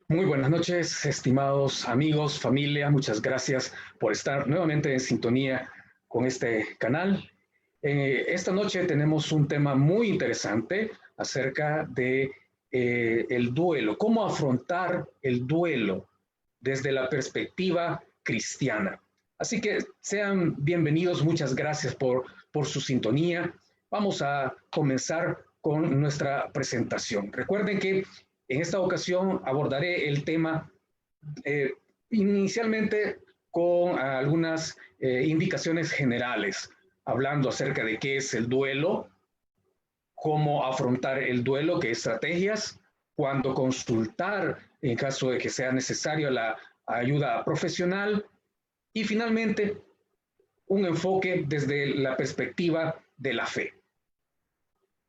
Muy buenas noches, estimados amigos, familia. Muchas gracias por estar nuevamente en sintonía con este canal. Esta noche tenemos un tema muy interesante acerca de el duelo, cómo afrontar el duelo desde la perspectiva cristiana. Así que sean bienvenidos, muchas gracias por su sintonía. Vamos a comenzar con nuestra presentación. Recuerden que en esta ocasión abordaré el tema eh, inicialmente con algunas indicaciones generales, hablando acerca de qué es el duelo, cómo afrontar el duelo, qué estrategias, cuándo consultar en caso de que sea necesario la ayuda profesional y finalmente un enfoque desde la perspectiva de la fe.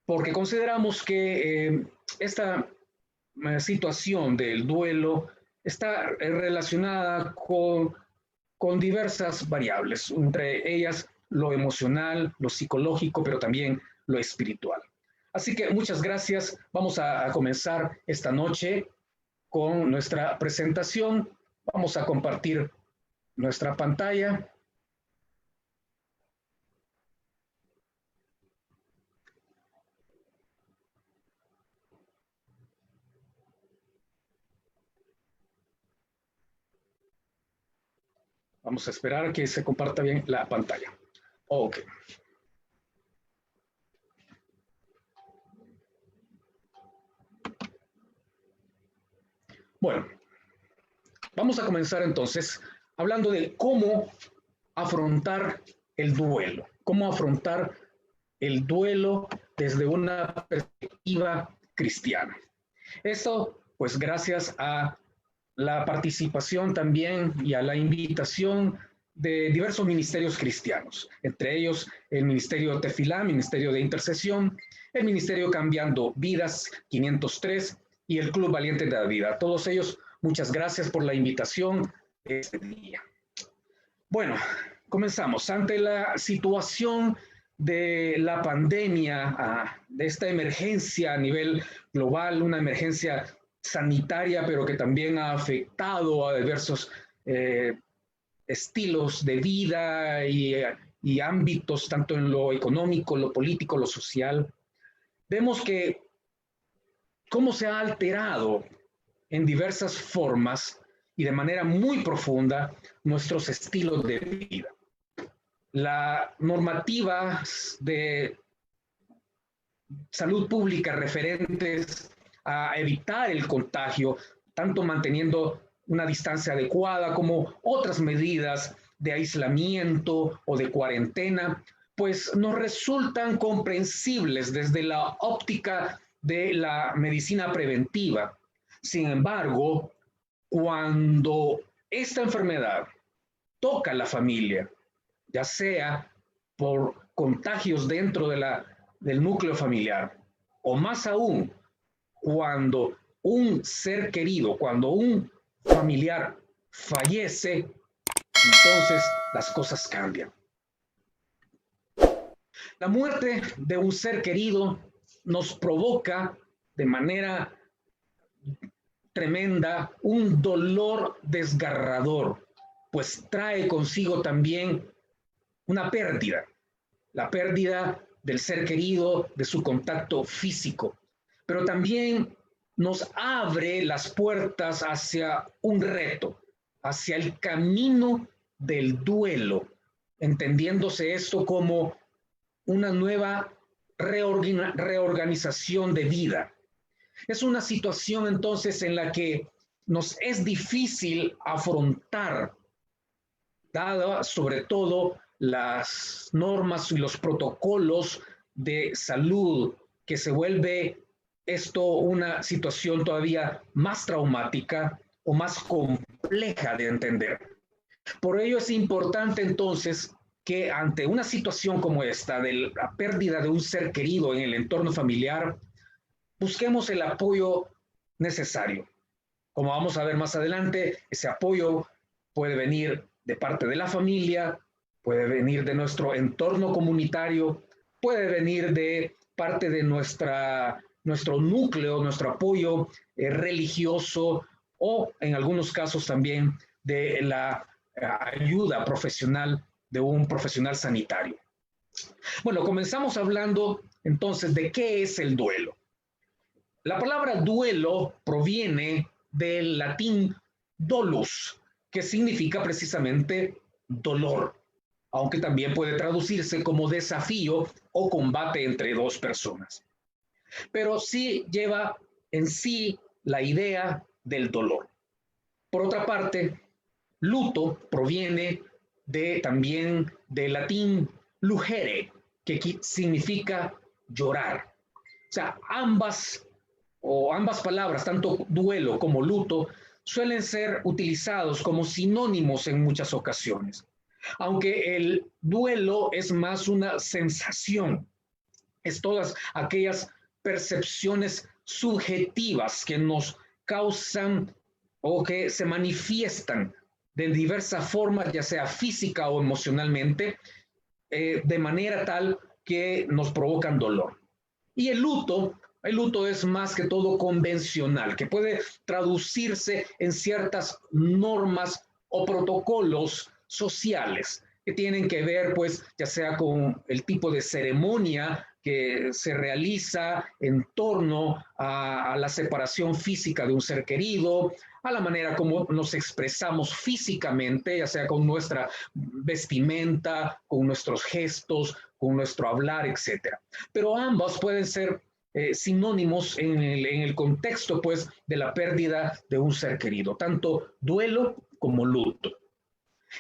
Porque consideramos que esta situación del duelo está relacionada con diversas variables, entre ellas lo emocional, lo psicológico, pero también lo espiritual. Así que muchas gracias. Vamos a comenzar esta noche con nuestra presentación. Vamos a compartir nuestra pantalla. Vamos a esperar a que se comparta bien la pantalla. Ok. Bueno, vamos a comenzar entonces hablando de cómo afrontar el duelo, cómo afrontar el duelo desde una perspectiva cristiana. Esto, pues gracias a la participación también y a la invitación de diversos ministerios cristianos, entre ellos el Ministerio Tefilá, Ministerio de Intercesión, el Ministerio Cambiando Vidas 503 y el Club Valiente de la Vida. Todos ellos, muchas gracias por la invitación de este día. Bueno, comenzamos. Ante la situación de la pandemia, de esta emergencia a nivel global, una emergencia sanitaria, pero que también ha afectado a diversos estilos de vida y ámbitos, tanto en lo económico, lo político, lo social, vemos que cómo se ha alterado en diversas formas y de manera muy profunda nuestros estilos de vida. La normativa de salud pública referentes a evitar el contagio, tanto manteniendo una distancia adecuada como otras medidas de aislamiento o de cuarentena, pues nos resultan comprensibles desde la óptica de la medicina preventiva. Sin embargo, cuando esta enfermedad toca a la familia, ya sea por contagios dentro del núcleo familiar, o más aún, cuando un ser querido, cuando un familiar fallece, entonces las cosas cambian. La muerte de un ser querido nos provoca de manera tremenda un dolor desgarrador, pues trae consigo también una pérdida, la pérdida del ser querido, de su contacto físico, pero también nos abre las puertas hacia un reto, hacia el camino del duelo, entendiéndose esto como una nueva reorganización de vida. Es una situación entonces en la que nos es difícil afrontar, dada sobre todo las normas y los protocolos de salud, que se vuelve esto una situación todavía más traumática o más compleja de entender. Por ello es importante entonces que ante una situación como esta, de la pérdida de un ser querido en el entorno familiar, busquemos el apoyo necesario. Como vamos a ver más adelante, ese apoyo puede venir de parte de la familia, puede venir de nuestro entorno comunitario, puede venir de parte de nuestro núcleo, nuestro apoyo religioso o en algunos casos también de la ayuda profesional de un profesional sanitario. Bueno, comenzamos hablando entonces de qué es el duelo. La palabra duelo proviene del latín dolus, que significa precisamente dolor, aunque también puede traducirse como desafío o combate entre dos personas. Pero sí lleva en sí la idea del dolor. Por otra parte, luto proviene también del latín lugere, que significa llorar. O sea, ambas palabras, tanto duelo como luto, suelen ser utilizados como sinónimos en muchas ocasiones. Aunque el duelo es más una sensación, es todas aquellas percepciones subjetivas que nos causan o que se manifiestan de diversas formas, ya sea física o emocionalmente, de manera tal que nos provocan dolor. Y el luto es más que todo convencional, que puede traducirse en ciertas normas o protocolos sociales que tienen que ver, pues, ya sea con el tipo de ceremonia que se realiza en torno a la separación física de un ser querido, a la manera como nos expresamos físicamente, ya sea con nuestra vestimenta, con nuestros gestos, con nuestro hablar, etcétera. Pero ambas pueden ser sinónimos en el contexto, pues, de la pérdida de un ser querido, tanto duelo como luto.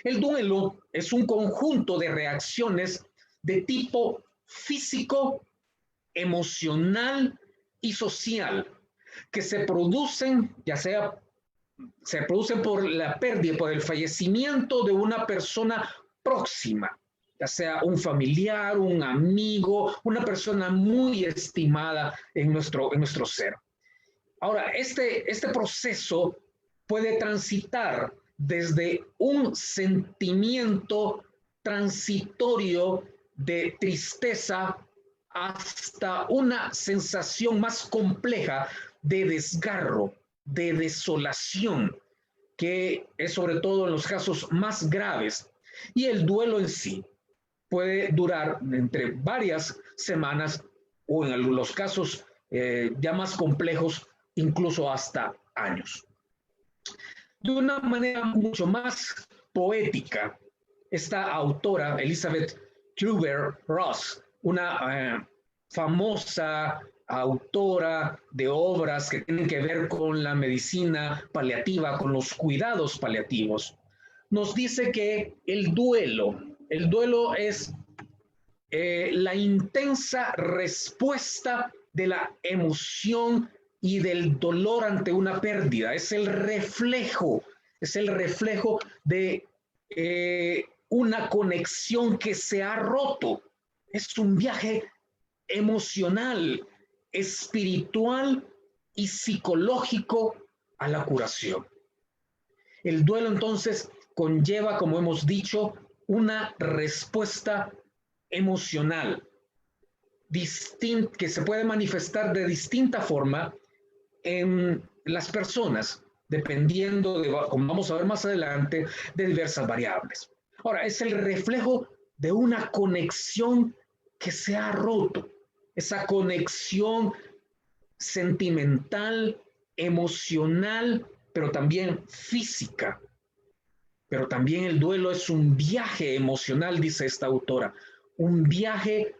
El duelo es un conjunto de reacciones de tipo físico, emocional y social que se producen, ya sea se producen por la pérdida, por el fallecimiento de una persona próxima, ya sea un familiar, un amigo, una persona muy estimada en nuestro ser. Ahora, este proceso puede transitar desde un sentimiento transitorio de tristeza hasta una sensación más compleja de desgarro, de desolación, que es sobre todo en los casos más graves. Y el duelo en sí puede durar entre varias semanas o en los casos ya más complejos, incluso hasta años. De una manera mucho más poética, esta autora, Elizabeth Kübler-Ross, una famosa autora de obras que tienen que ver con la medicina paliativa, con los cuidados paliativos, nos dice que el duelo es la intensa respuesta de la emoción y del dolor ante una pérdida. Es el reflejo de una conexión que se ha roto. Es un viaje emocional, espiritual y psicológico a la curación. El duelo entonces conlleva, como hemos dicho, una respuesta emocional que se puede manifestar de distinta forma en las personas, dependiendo de, como vamos a ver más adelante, de diversas variables. Ahora, es el reflejo de una conexión que se ha roto, esa conexión sentimental, emocional, pero también física. Pero también el duelo es un viaje emocional, dice esta autora, un viaje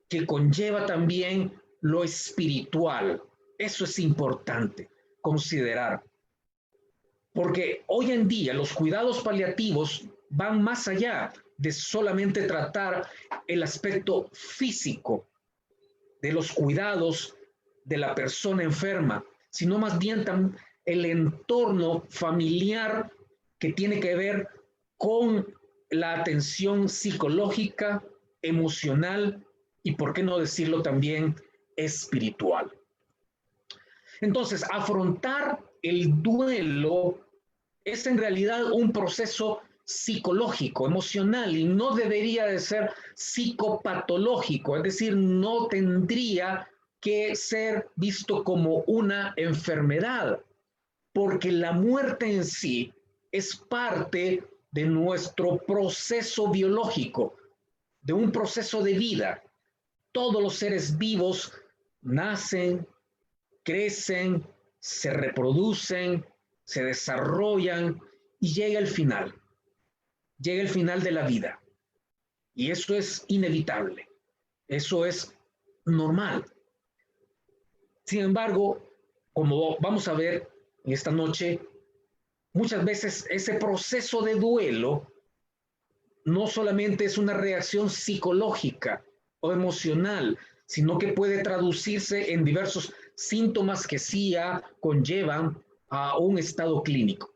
que conlleva también lo espiritual. Eso es importante considerar, porque hoy en día los cuidados paliativos van más allá de solamente tratar el aspecto físico de los cuidados de la persona enferma, sino más bien el entorno familiar que tiene que ver con la atención psicológica, emocional y, por qué no decirlo también, espiritual. Entonces, afrontar el duelo es en realidad un proceso psicológico, emocional, y no debería de ser psicopatológico, es decir, no tendría que ser visto como una enfermedad, porque la muerte en sí es parte de nuestro proceso biológico, de un proceso de vida. Todos los seres vivos nacen, crecen, se reproducen, se desarrollan y llega el final. Llega el final de la vida. Y eso es inevitable. Eso es normal. Sin embargo, como vamos a ver en esta noche, muchas veces ese proceso de duelo no solamente es una reacción psicológica o emocional, sino que puede traducirse en diversos síntomas que sí conllevan a un estado clínico.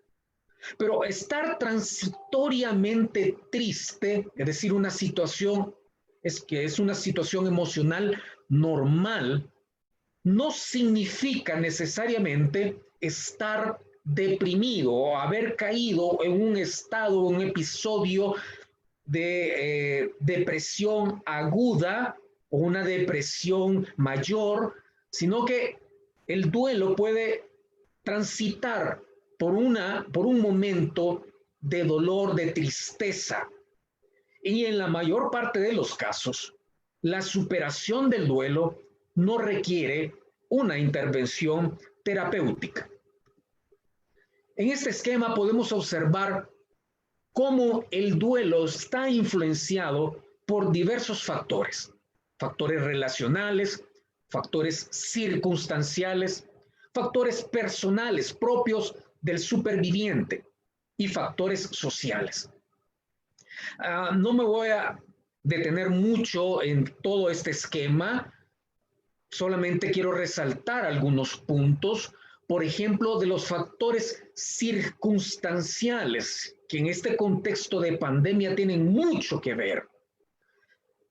Pero estar transitoriamente triste, es decir, una situación que es una situación emocional normal, no significa necesariamente estar deprimido o haber caído en un estado, un episodio de depresión aguda o una depresión mayor, sino que el duelo puede transitar por un momento de dolor, de tristeza. Y en la mayor parte de los casos, la superación del duelo no requiere una intervención terapéutica. En este esquema podemos observar cómo el duelo está influenciado por diversos factores, factores relacionales, factores circunstanciales, factores personales propios del superviviente y factores sociales. No me voy a detener mucho en todo este esquema, solamente quiero resaltar algunos puntos, por ejemplo, de los factores circunstanciales que en este contexto de pandemia tienen mucho que ver.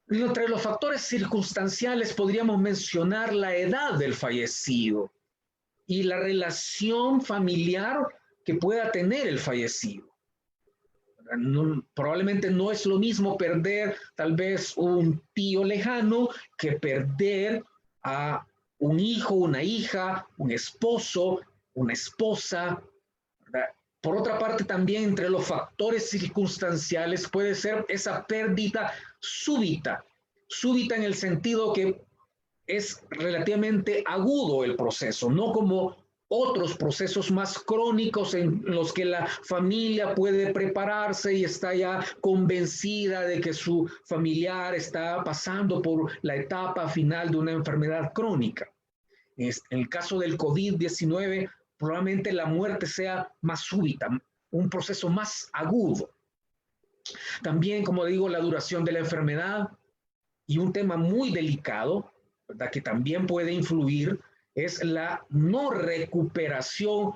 Entre los factores circunstanciales podríamos mencionar la edad del fallecido y la relación familiar que pueda tener el fallecido. Probablemente no es lo mismo perder tal vez un tío lejano que perder a un hijo, una hija, un esposo, una esposa, ¿verdad? Por otra parte, también entre los factores circunstanciales puede ser esa pérdida súbita, súbita en el sentido que es relativamente agudo el proceso, no como otros procesos más crónicos en los que la familia puede prepararse y está ya convencida de que su familiar está pasando por la etapa final de una enfermedad crónica. En el caso del COVID-19, probablemente la muerte sea más súbita, un proceso más agudo. También, como digo, la duración de la enfermedad y un tema muy delicado, ¿verdad?, que también puede influir es la no recuperación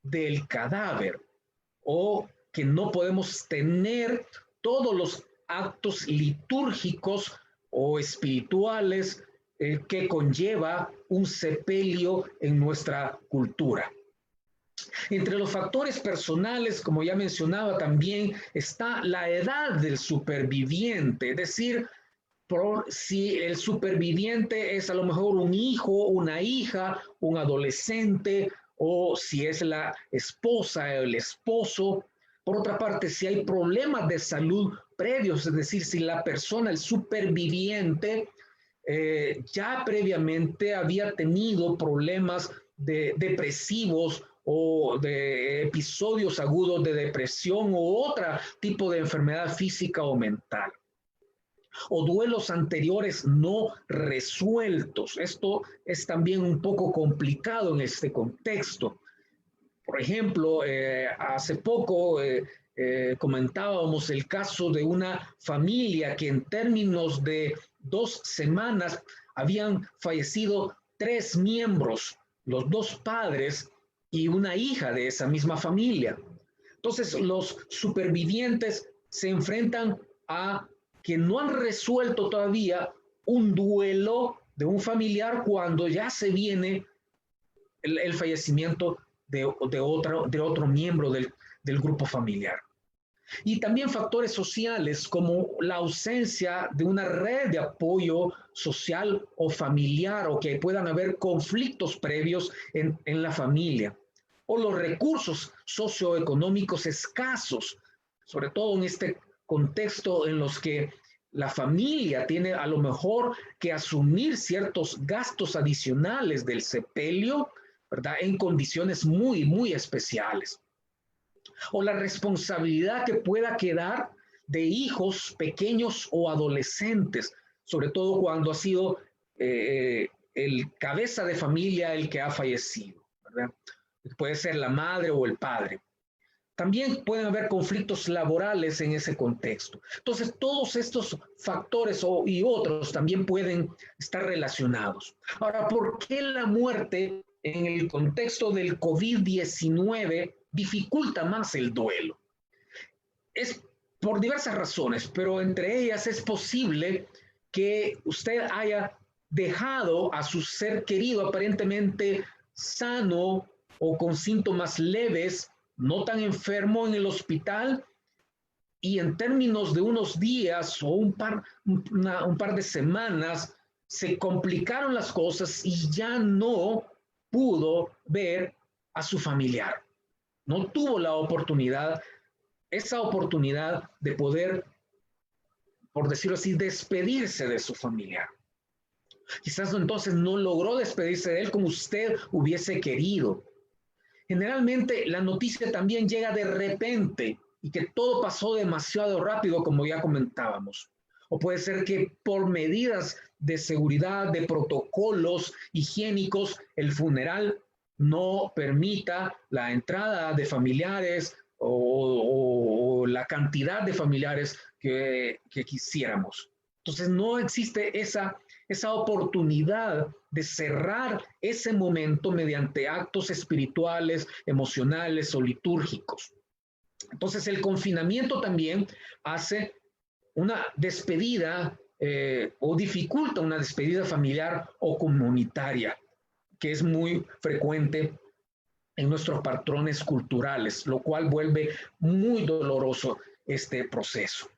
del cadáver o que no podemos tener todos los actos litúrgicos o espirituales que conlleva un sepelio en nuestra cultura. Entre los factores personales, como ya mencionaba también, está la edad del superviviente, es decir, si el superviviente es a lo mejor un hijo, una hija, un adolescente, o si es la esposa o el esposo. Por otra parte, si hay problemas de salud previos, es decir, si la persona, el superviviente, ya previamente había tenido problemas depresivos o de episodios agudos de depresión o otro tipo de enfermedad física o mental, o duelos anteriores no resueltos. Esto es también un poco complicado en este contexto. Por ejemplo, hace poco comentábamos el caso de una familia que en términos de 2 semanas habían fallecido 3 miembros, los 2 padres y una hija de esa misma familia. Entonces, los supervivientes se enfrentan a que no han resuelto todavía un duelo de un familiar cuando ya se viene el fallecimiento de otro miembro del grupo familiar. Y también factores sociales como la ausencia de una red de apoyo social o familiar, o que puedan haber conflictos previos en la familia. o los recursos socioeconómicos escasos, sobre todo en este contexto en los que la familia tiene a lo mejor que asumir ciertos gastos adicionales del sepelio, ¿verdad? En condiciones muy, muy especiales. O la responsabilidad que pueda quedar de hijos pequeños o adolescentes, sobre todo cuando ha sido el cabeza de familia el que ha fallecido, ¿verdad? Puede ser la madre o el padre. También pueden haber conflictos laborales en ese contexto. Entonces, todos estos factores y otros también pueden estar relacionados. Ahora, ¿por qué la muerte en el contexto del COVID-19 dificulta más el duelo? Es por diversas razones, pero entre ellas es posible que usted haya dejado a su ser querido aparentemente sano o con síntomas leves, no tan enfermo en el hospital, y en términos de unos días o un par de semanas se complicaron las cosas y ya no pudo ver a su familiar. No tuvo la oportunidad, esa oportunidad de poder, por decirlo así, despedirse de su familiar. Quizás entonces no logró despedirse de él como usted hubiese querido. Generalmente la noticia también llega de repente y que todo pasó demasiado rápido, como ya comentábamos. O puede ser que por medidas de seguridad, de protocolos higiénicos, el funeral no permita la entrada de familiares o la cantidad de familiares que quisiéramos. Entonces no existe esa oportunidad de cerrar ese momento mediante actos espirituales, emocionales o litúrgicos. Entonces el confinamiento también hace una despedida o dificulta una despedida familiar o comunitaria, que es muy frecuente en nuestros patrones culturales, lo cual vuelve muy doloroso este proceso.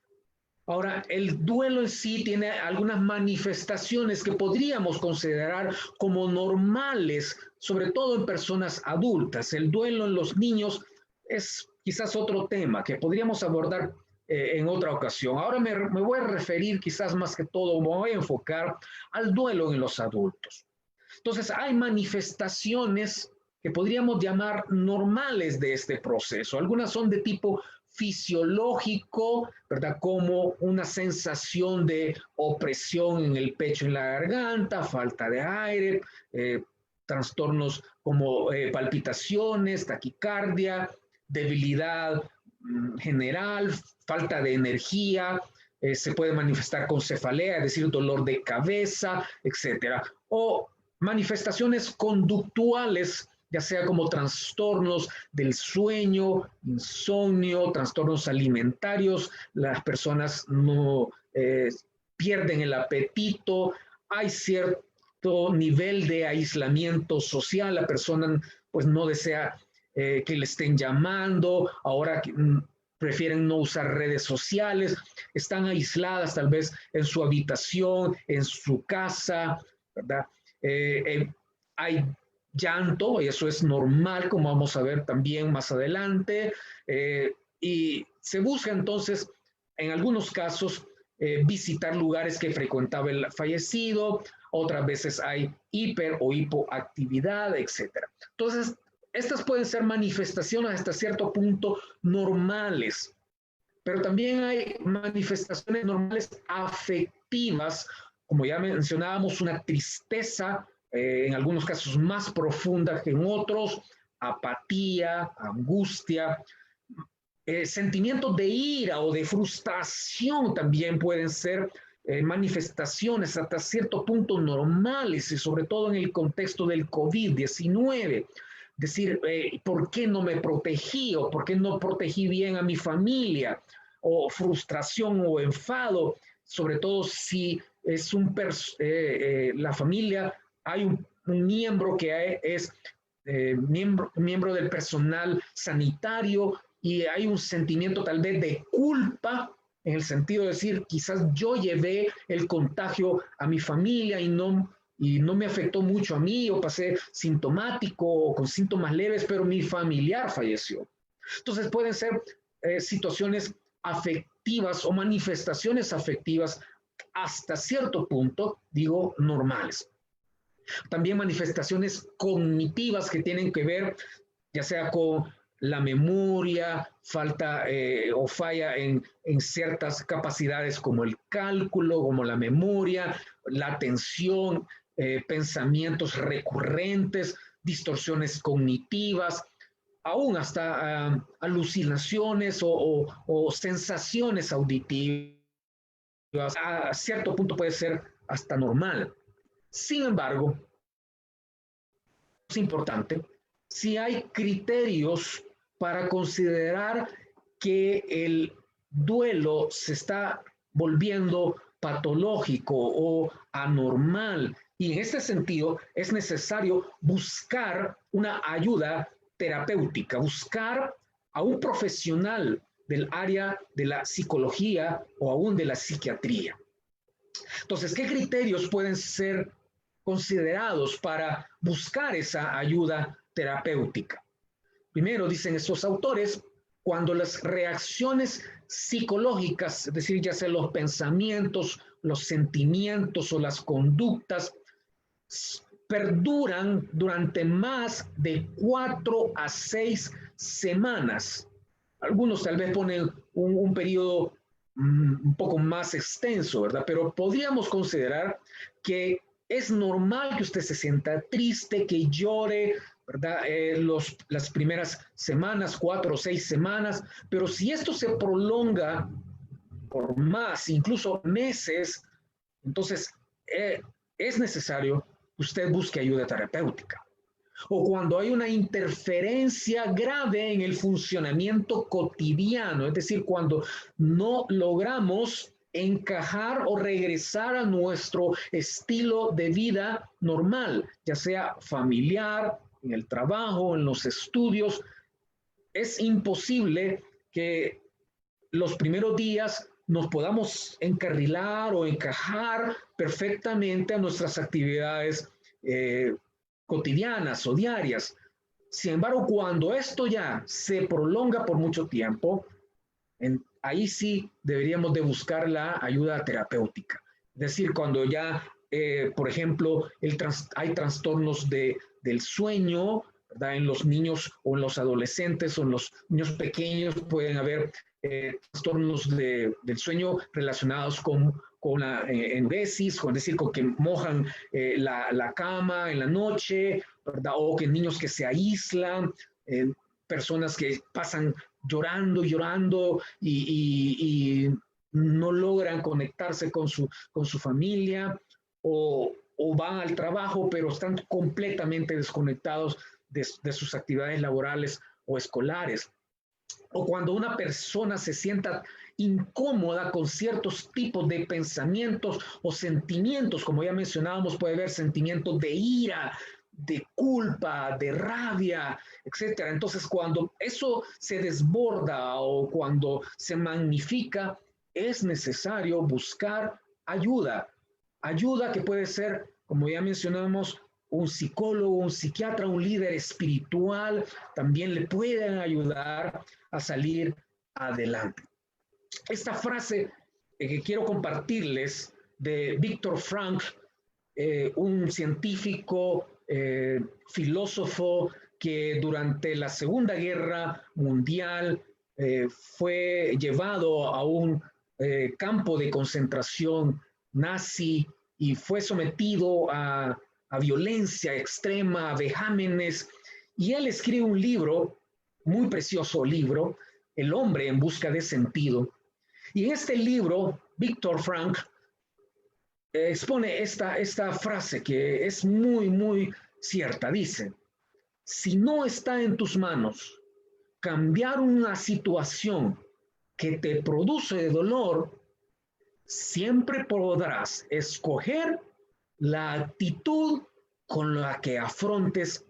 Ahora, el duelo en sí tiene algunas manifestaciones que podríamos considerar como normales, sobre todo en personas adultas. El duelo en los niños es quizás otro tema que podríamos abordar en otra ocasión. Ahora me voy a referir quizás más que todo, me voy a enfocar al duelo en los adultos. Entonces, hay manifestaciones que podríamos llamar normales de este proceso. Algunas son de tipo fisiológico, ¿verdad? Como una sensación de opresión en el pecho, en la garganta, falta de aire, trastornos como palpitaciones, taquicardia, debilidad general, falta de energía, se puede manifestar con cefalea, es decir, dolor de cabeza, etcétera. O manifestaciones conductuales, ya sea como trastornos del sueño, insomnio, trastornos alimentarios, las personas no pierden el apetito, hay cierto nivel de aislamiento social, la persona pues no desea que le estén llamando, ahora prefieren no usar redes sociales, están aisladas tal vez en su habitación, en su casa, ¿verdad? Hay llanto, y eso es normal, como vamos a ver también más adelante, y se busca entonces, en algunos casos, visitar lugares que frecuentaba el fallecido, otras veces hay hiper o hipoactividad, etc. Entonces, estas pueden ser manifestaciones hasta cierto punto normales, pero también hay manifestaciones normales afectivas, como ya mencionábamos, una tristeza, en algunos casos más profunda que en otros, apatía, angustia, sentimientos de ira o de frustración también pueden ser manifestaciones hasta cierto punto normales y sobre todo en el contexto del COVID-19. Decir, ¿por qué no me protegí o por qué no protegí bien a mi familia? O frustración o enfado, sobre todo si es la familia, hay un miembro que es miembro del personal sanitario y hay un sentimiento tal vez de culpa en el sentido de decir, quizás yo llevé el contagio a mi familia y y no me afectó mucho a mí, o pasé sintomático o con síntomas leves, pero mi familiar falleció. Entonces pueden ser situaciones afectivas o manifestaciones afectivas hasta cierto punto, digo, normales. También manifestaciones cognitivas que tienen que ver ya sea con la memoria, falta o falla en ciertas capacidades como el cálculo, como la memoria, la atención, pensamientos recurrentes, distorsiones cognitivas, aún hasta alucinaciones o sensaciones auditivas. A cierto punto puede ser hasta normal. Sin embargo, es importante si hay criterios para considerar que el duelo se está volviendo patológico o anormal. Y en este sentido es necesario buscar una ayuda terapéutica, buscar a un profesional del área de la psicología o aún de la psiquiatría. Entonces, ¿qué criterios pueden ser considerados para buscar esa ayuda terapéutica? Primero, dicen estos autores, cuando las reacciones psicológicas, es decir, ya sea los pensamientos, los sentimientos o las conductas, perduran durante más de 4 a 6 semanas. Algunos tal vez ponen un periodo un poco más extenso, ¿verdad? Pero podríamos considerar que es normal que usted se sienta triste, que llore, ¿verdad? Las primeras semanas, 4 o 6 semanas, pero si esto se prolonga por más, incluso meses, entonces es necesario que usted busque ayuda terapéutica. O cuando hay una interferencia grave en el funcionamiento cotidiano, es decir, cuando no logramos encajar o regresar a nuestro estilo de vida normal, ya sea familiar, en el trabajo, en los estudios, es imposible que los primeros días nos podamos encarrilar o encajar perfectamente a nuestras actividades cotidianas o diarias. Sin embargo, cuando esto ya se prolonga por mucho tiempo, ahí sí deberíamos de buscar la ayuda terapéutica. Es decir, cuando ya, por ejemplo, hay trastornos del sueño, ¿verdad? En los niños o en los adolescentes o en los niños pequeños pueden haber trastornos del sueño relacionados con la enuresis, es decir, con que mojan la cama en la noche, ¿verdad? O que niños que se aíslan, personas que pasan llorando y no logran conectarse con su familia, o van al trabajo, pero están completamente desconectados de sus actividades laborales o escolares. O cuando una persona se sienta incómoda con ciertos tipos de pensamientos o sentimientos, como ya mencionábamos, puede haber sentimientos de ira, de culpa, de rabia, etcétera. Entonces, cuando eso se desborda o cuando se magnifica, es necesario buscar ayuda. Ayuda que puede ser, como ya mencionamos, un psicólogo, un psiquiatra, un líder espiritual, también le pueden ayudar a salir adelante. Esta frase que quiero compartirles de Viktor Frankl, un científico, filósofo que durante la Segunda Guerra Mundial fue llevado a un campo de concentración nazi y fue sometido a violencia extrema, a vejámenes, y él escribe un libro, muy precioso libro, El hombre en busca de sentido. Y en este libro, Viktor Frankl expone esta frase que es muy, muy cierta. Dice, si no está en tus manos cambiar una situación que te produce dolor, siempre podrás escoger la actitud con la que afrontes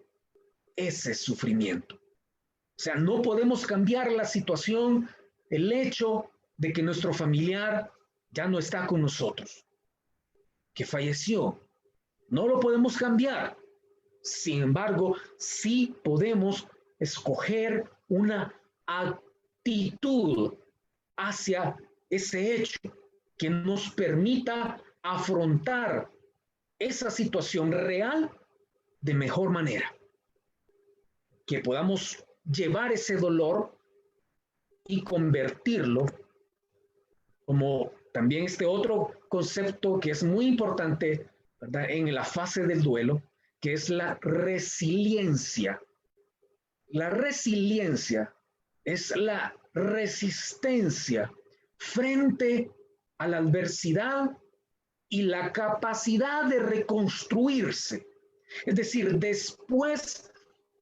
ese sufrimiento. O sea, no podemos cambiar la situación, el hecho de que nuestro familiar ya no está con nosotros, que falleció, No lo podemos cambiar. Sin embargo, sí podemos escoger una actitud hacia ese hecho que nos permita afrontar esa situación real de mejor manera. Que podamos llevar ese dolor y convertirlo, como también este otro concepto que es muy importante, ¿verdad?, en la fase del duelo, que es la resiliencia. La resiliencia es la resistencia frente a la adversidad y la capacidad de reconstruirse. Es decir, después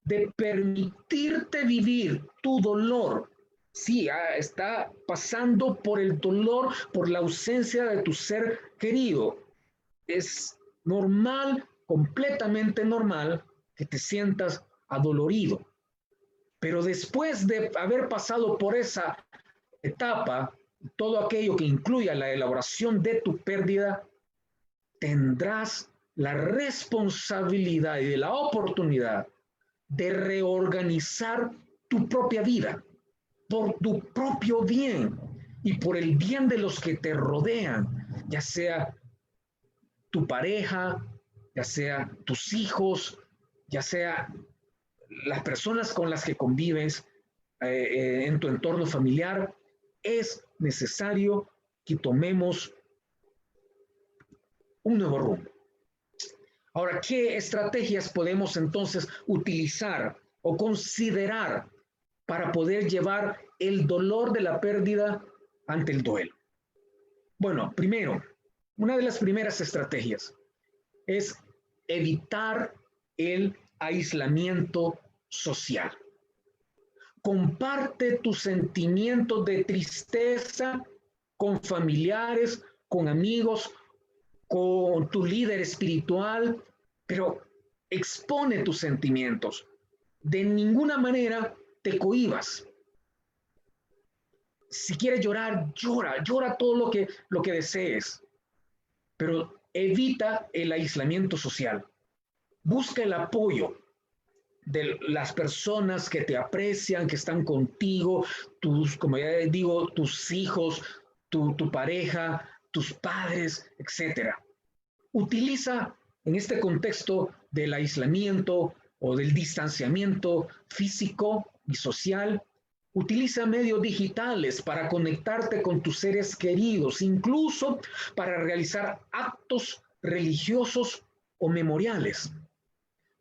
de permitirte vivir tu dolor, sí, está pasando por el dolor, por la ausencia de tu ser querido. Es normal, completamente normal, que te sientas adolorido. Pero después de haber pasado por esa etapa, todo aquello que incluya la elaboración de tu pérdida, tendrás la responsabilidad y la oportunidad de reorganizar tu propia vida por tu propio bien y por el bien de los que te rodean, ya sea tu pareja, ya sea tus hijos, ya sea las personas con las que convives en tu entorno familiar. Es necesario que tomemos un nuevo rumbo. Ahora, ¿qué estrategias podemos entonces utilizar o considerar para poder llevar el dolor de la pérdida ante el duelo? Bueno, primero, una de las primeras estrategias es evitar el aislamiento social. Comparte tus sentimientos de tristeza con familiares, con amigos, con tu líder espiritual, pero expone tus sentimientos. De ninguna manera te cohibas. Si quieres llorar, llora todo lo que desees, pero evita el aislamiento social. Busca el apoyo de las personas que te aprecian, que están contigo, como ya digo, tus hijos, tu pareja, tus padres, etc. Utiliza en este contexto del aislamiento o del distanciamiento físico y social, utiliza medios digitales para conectarte con tus seres queridos, incluso para realizar actos religiosos o memoriales.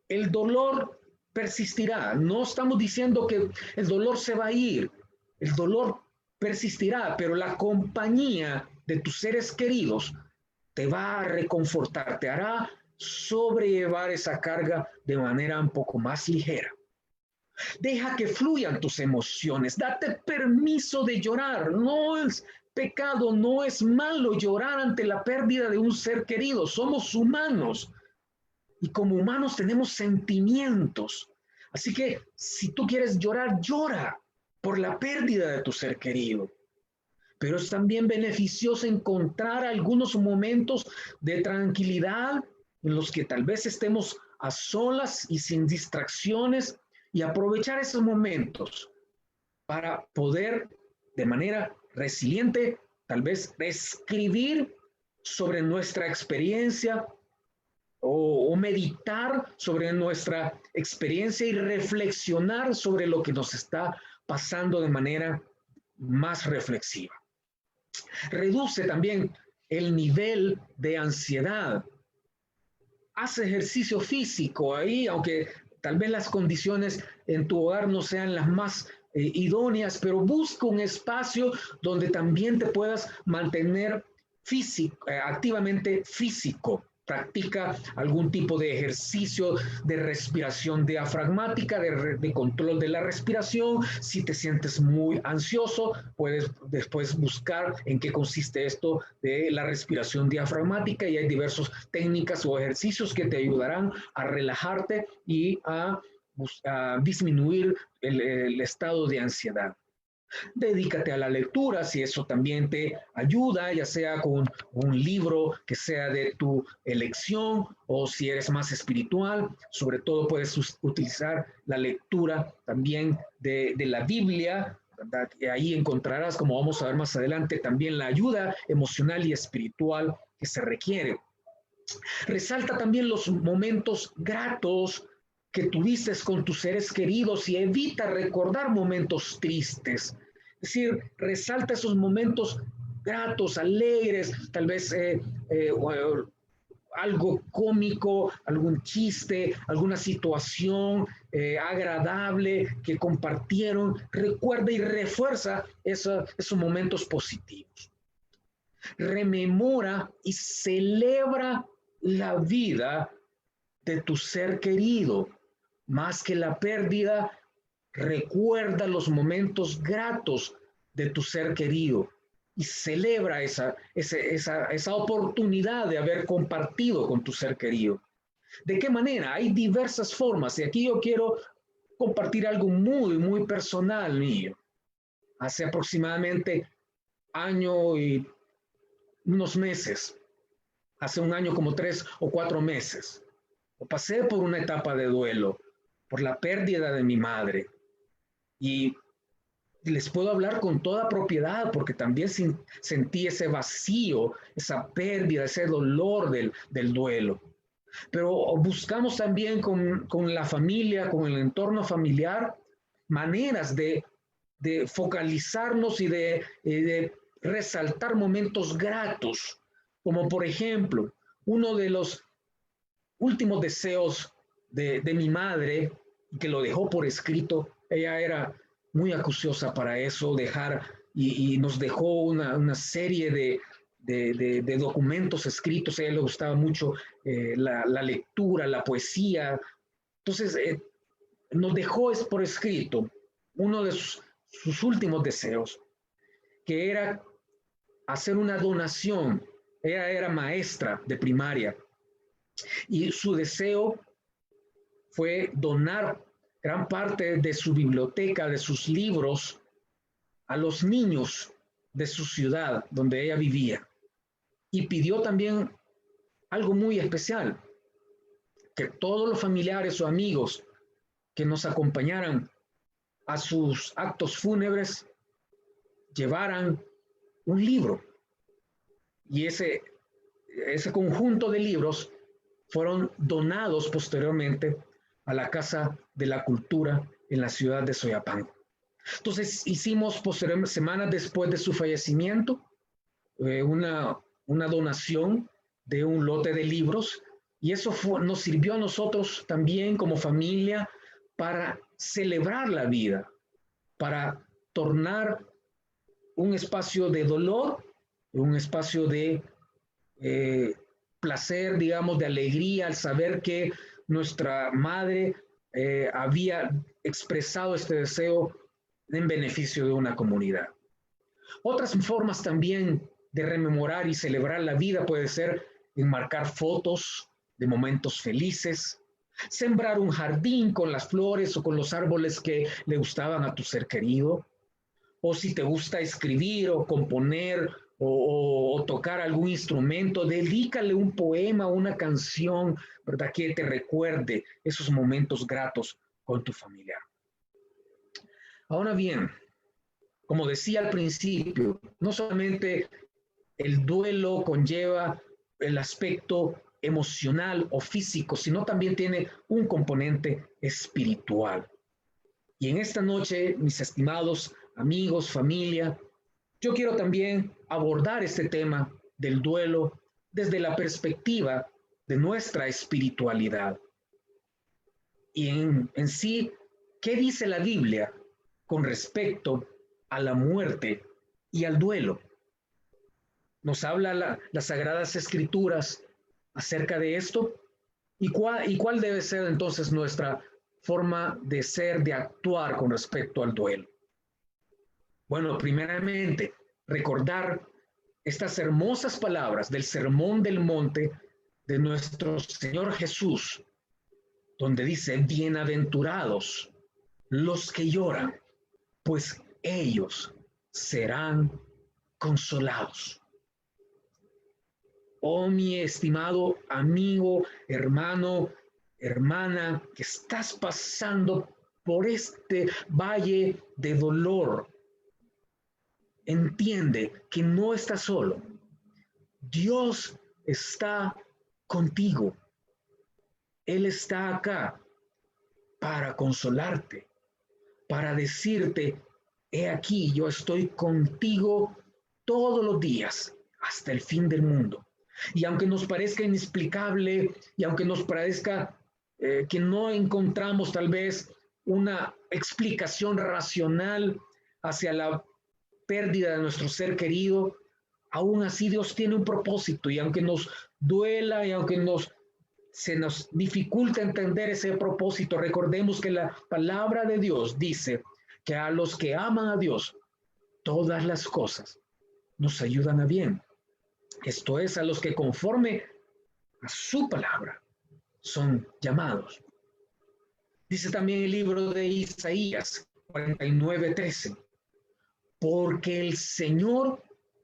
El dolor persistirá. No estamos diciendo que el dolor se va a ir. El dolor persistirá, pero la compañía de tus seres queridos te va a reconfortar, te hará sobrellevar esa carga de manera un poco más ligera. Deja que fluyan tus emociones, date permiso de llorar. No es pecado, no es malo llorar ante la pérdida de un ser querido. Somos humanos y como humanos tenemos sentimientos. Así que si tú quieres llorar, llora por la pérdida de tu ser querido. Pero es también beneficioso encontrar algunos momentos de tranquilidad en los que tal vez estemos a solas y sin distracciones y aprovechar esos momentos para poder de manera resiliente tal vez escribir sobre nuestra experiencia o meditar sobre nuestra experiencia y reflexionar sobre lo que nos está pasando de manera más reflexiva. Reduce también el nivel de ansiedad. Haz ejercicio físico ahí, aunque tal vez las condiciones en tu hogar no sean las más idóneas, pero busca un espacio donde también te puedas mantener activamente físico. Practica algún tipo de ejercicio de respiración diafragmática, de control de la respiración. Si te sientes muy ansioso, puedes después buscar en qué consiste esto de la respiración diafragmática y hay diversas técnicas o ejercicios que te ayudarán a relajarte y a disminuir el estado de ansiedad. Dedícate a la lectura, si eso también te ayuda, ya sea con un libro que sea de tu elección o si eres más espiritual. Sobre todo puedes utilizar la lectura también de la Biblia, ¿verdad? Y ahí encontrarás, como vamos a ver más adelante, también la ayuda emocional y espiritual que se requiere. Resalta también los momentos gratos que tuviste con tus seres queridos y evita recordar momentos tristes. Es decir, resalta esos momentos gratos, alegres, tal vez algo cómico, algún chiste, alguna situación agradable que compartieron. Recuerda y refuerza esos momentos positivos. Rememora y celebra la vida de tu ser querido. Más que la pérdida, recuerda los momentos gratos de tu ser querido y celebra esa oportunidad de haber compartido con tu ser querido. ¿De qué manera? Hay diversas formas y aquí yo quiero compartir algo muy personal mío. Hace aproximadamente año y unos meses, hace un año como 3 o 4 meses, pasé por una etapa de duelo, por la pérdida de mi madre. Y les puedo hablar con toda propiedad porque también sentí ese vacío, esa pérdida, ese dolor del duelo. Pero buscamos también con la familia, con el entorno familiar, maneras de focalizarnos y de resaltar momentos gratos, como por ejemplo, uno de los últimos deseos de mi madre, que lo dejó por escrito. Ella era muy acuciosa para eso, y nos dejó una serie de documentos escritos. A ella le gustaba mucho la lectura, la poesía. Entonces, nos dejó por escrito uno de sus últimos deseos, que era hacer una donación. Ella era maestra de primaria y su deseo fue donar gran parte de su biblioteca, de sus libros, a los niños de su ciudad donde ella vivía. Y pidió también algo muy especial, que todos los familiares o amigos que nos acompañaran a sus actos fúnebres llevaran un libro. Y ese conjunto de libros fueron donados posteriormente a la Casa de la Cultura en la ciudad de Soyapango. Entonces hicimos posteriormente, semanas después de su fallecimiento, una donación de un lote de libros, y eso nos sirvió a nosotros también como familia para celebrar la vida, para tornar un espacio de dolor, un espacio de placer, digamos, de alegría al saber que nuestra madre había expresado este deseo en beneficio de una comunidad. Otras formas también de rememorar y celebrar la vida puede ser enmarcar fotos de momentos felices, sembrar un jardín con las flores o con los árboles que le gustaban a tu ser querido, o si te gusta escribir o componer o tocar algún instrumento, dedícale un poema, una canción, ¿verdad? Que te recuerde esos momentos gratos con tu familiar. Ahora bien, como decía al principio, no solamente el duelo conlleva el aspecto emocional o físico, sino también tiene un componente espiritual. Y en esta noche, mis estimados amigos, familia, yo quiero también abordar este tema del duelo desde la perspectiva de nuestra espiritualidad. Y en sí, ¿qué dice la Biblia con respecto a la muerte y al duelo? ¿Nos habla las Sagradas Escrituras acerca de esto? ¿Y cuál debe ser entonces nuestra forma de ser, de actuar con respecto al duelo? Bueno, primeramente, recordar estas hermosas palabras del Sermón del Monte de nuestro Señor Jesús, donde dice, bienaventurados los que lloran, pues ellos serán consolados. Oh, mi estimado amigo, hermano, hermana, que estás pasando por este valle de dolor, entiende que no estás solo. Dios está contigo. Él está acá para consolarte, para decirte, he aquí, yo estoy contigo todos los días hasta el fin del mundo. Y aunque nos parezca inexplicable y aunque nos parezca que no encontramos tal vez una explicación racional hacia la pérdida de nuestro ser querido, aún así Dios tiene un propósito, y aunque nos duela y aunque se nos dificulta entender ese propósito, recordemos que la palabra de Dios dice que a los que aman a Dios, todas las cosas nos ayudan a bien. Esto es, a los que conforme a su palabra son llamados. Dice también el libro de Isaías 49:13, porque el Señor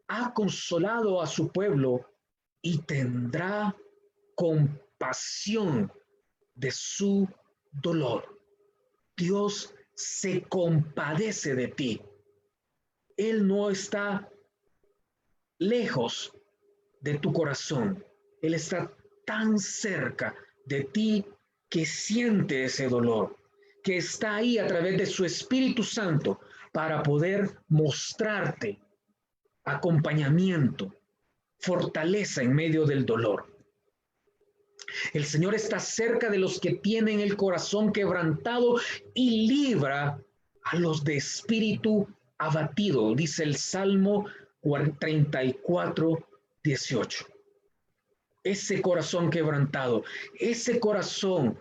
ha consolado a su pueblo y tendrá compasión de su dolor. Dios se compadece de ti. Él no está lejos de tu corazón. Él está tan cerca de ti que siente ese dolor, que está ahí a través de su Espíritu Santo para poder mostrarte acompañamiento, fortaleza en medio del dolor. El Señor está cerca de los que tienen el corazón quebrantado y libra a los de espíritu abatido, dice el Salmo 34:18. Ese corazón quebrantado, ese corazón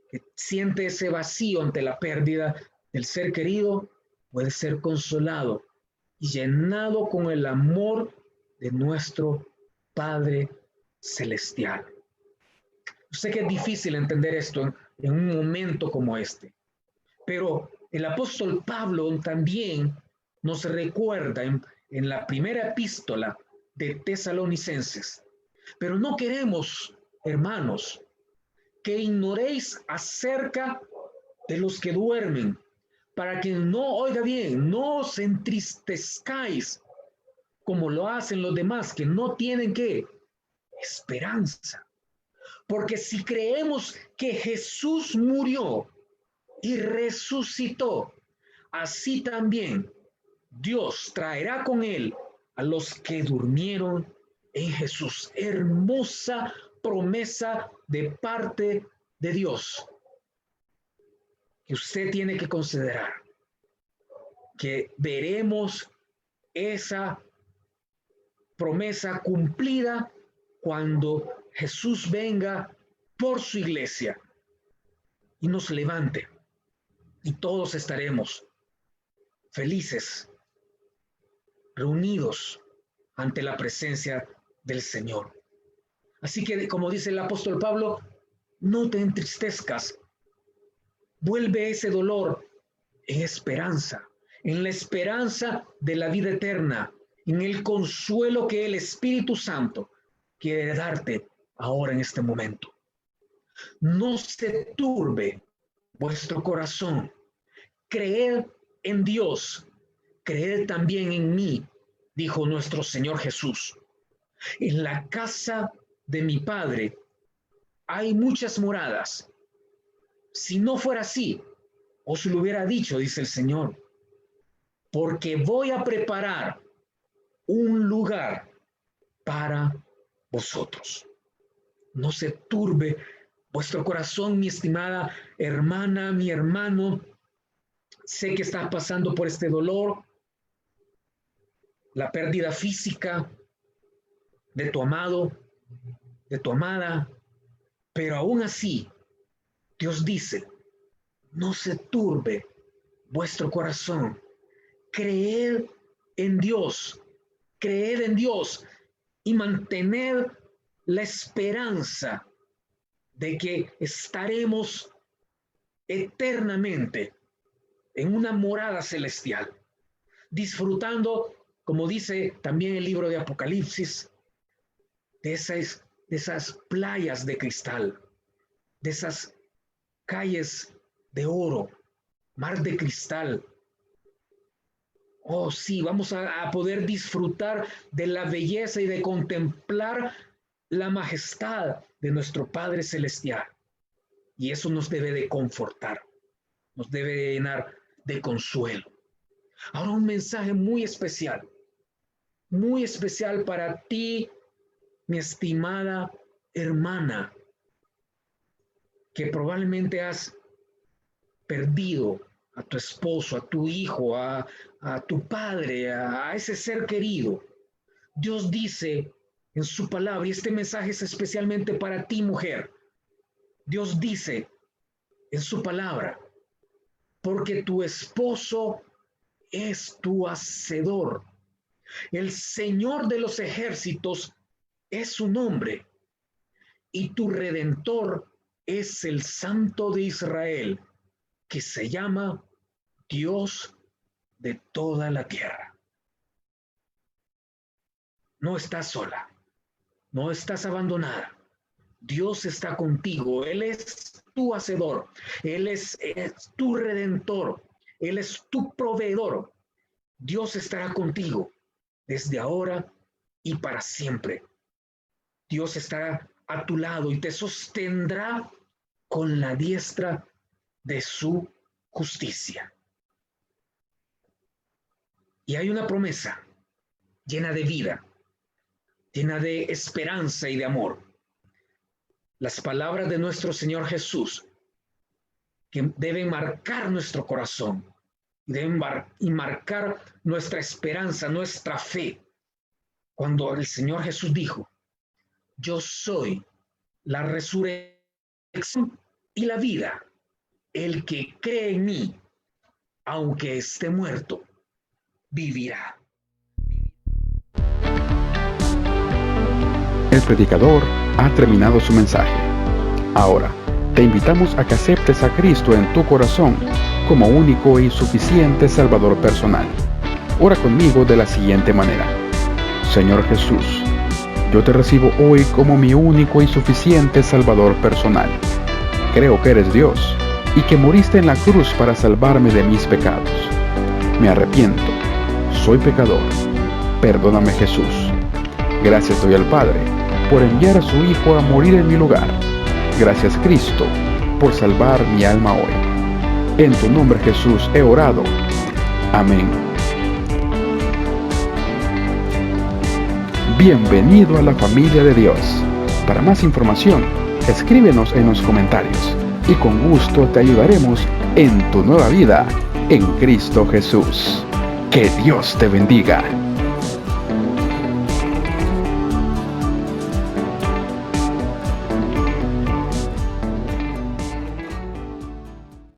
que siente ese vacío ante la pérdida del ser querido, puede ser consolado y llenado con el amor de nuestro Padre Celestial. Sé que es difícil entender esto en un momento como este, pero el apóstol Pablo también nos recuerda en la primera epístola de Tesalonicenses. Pero no queremos, hermanos, que ignoréis acerca de los que duermen, para que no, oiga bien, no os entristezcáis como lo hacen los demás, que no tienen ¿qué? Esperanza. Porque si creemos que Jesús murió y resucitó, así también Dios traerá con él a los que durmieron en Jesús. Hermosa promesa de parte de Dios que usted tiene que considerar, que veremos esa promesa cumplida cuando Jesús venga por su iglesia y nos levante, y todos estaremos felices, reunidos ante la presencia del Señor. Así que, como dice el apóstol Pablo, no te entristezcas, vuelve ese dolor en esperanza, en la esperanza de la vida eterna, en el consuelo que el Espíritu Santo quiere darte ahora en este momento. No se turbe vuestro corazón, creed en Dios, creed también en mí, dijo nuestro Señor Jesús. En la casa de mi Padre hay muchas moradas. Si no fuera así, os lo hubiera dicho, dice el Señor, porque voy a preparar un lugar para vosotros. No se turbe vuestro corazón, mi estimada hermana, mi hermano. Sé que estás pasando por este dolor, la pérdida física de tu amado, de tu amada, pero aún así, Dios dice, no se turbe vuestro corazón, creed en Dios y mantener la esperanza de que estaremos eternamente en una morada celestial. disfrutando, como dice también el libro de Apocalipsis, de esas playas de cristal, de esas calles de oro, mar de cristal. Oh, sí, vamos a poder disfrutar de la belleza y de contemplar la majestad de nuestro Padre Celestial. Y eso nos debe de confortar, nos debe de llenar de consuelo. Ahora un mensaje muy especial para ti, mi estimada hermana, que probablemente has perdido a tu esposo, a tu hijo, a tu padre, a ese ser querido. Dios dice en su palabra, y este mensaje es especialmente para ti, mujer. Dios dice en su palabra, porque tu esposo es tu hacedor. El Señor de los ejércitos es su nombre, y tu Redentor es el Santo de Israel, que se llama Dios de toda la tierra. No estás sola, no estás abandonada. Dios está contigo, Él es tu hacedor, Él es tu redentor, Él es tu proveedor. Dios estará contigo desde ahora y para siempre. Dios estará a tu lado y te sostendrá con la diestra de su justicia. Y hay una promesa llena de vida, llena de esperanza y de amor. Las palabras de nuestro Señor Jesús, que deben marcar nuestro corazón, deben marcar nuestra esperanza, nuestra fe. Cuando el Señor Jesús dijo, yo soy la resurrección y la vida. El que cree en mí, aunque esté muerto, vivirá. El predicador ha terminado su mensaje. Ahora, te invitamos a que aceptes a Cristo en tu corazón como único y suficiente Salvador personal. Ora conmigo de la siguiente manera. Señor Jesús, yo te recibo hoy como mi único y suficiente Salvador personal. Creo que eres Dios y que moriste en la cruz para salvarme de mis pecados. Me arrepiento, soy pecador. Perdóname, Jesús. Gracias doy al Padre por enviar a su Hijo a morir en mi lugar. Gracias, Cristo, por salvar mi alma hoy. En tu nombre, Jesús, he orado. Amén. Bienvenido a la familia de Dios. Para más información, escríbenos en los comentarios y con gusto te ayudaremos en tu nueva vida en Cristo Jesús. Que Dios te bendiga.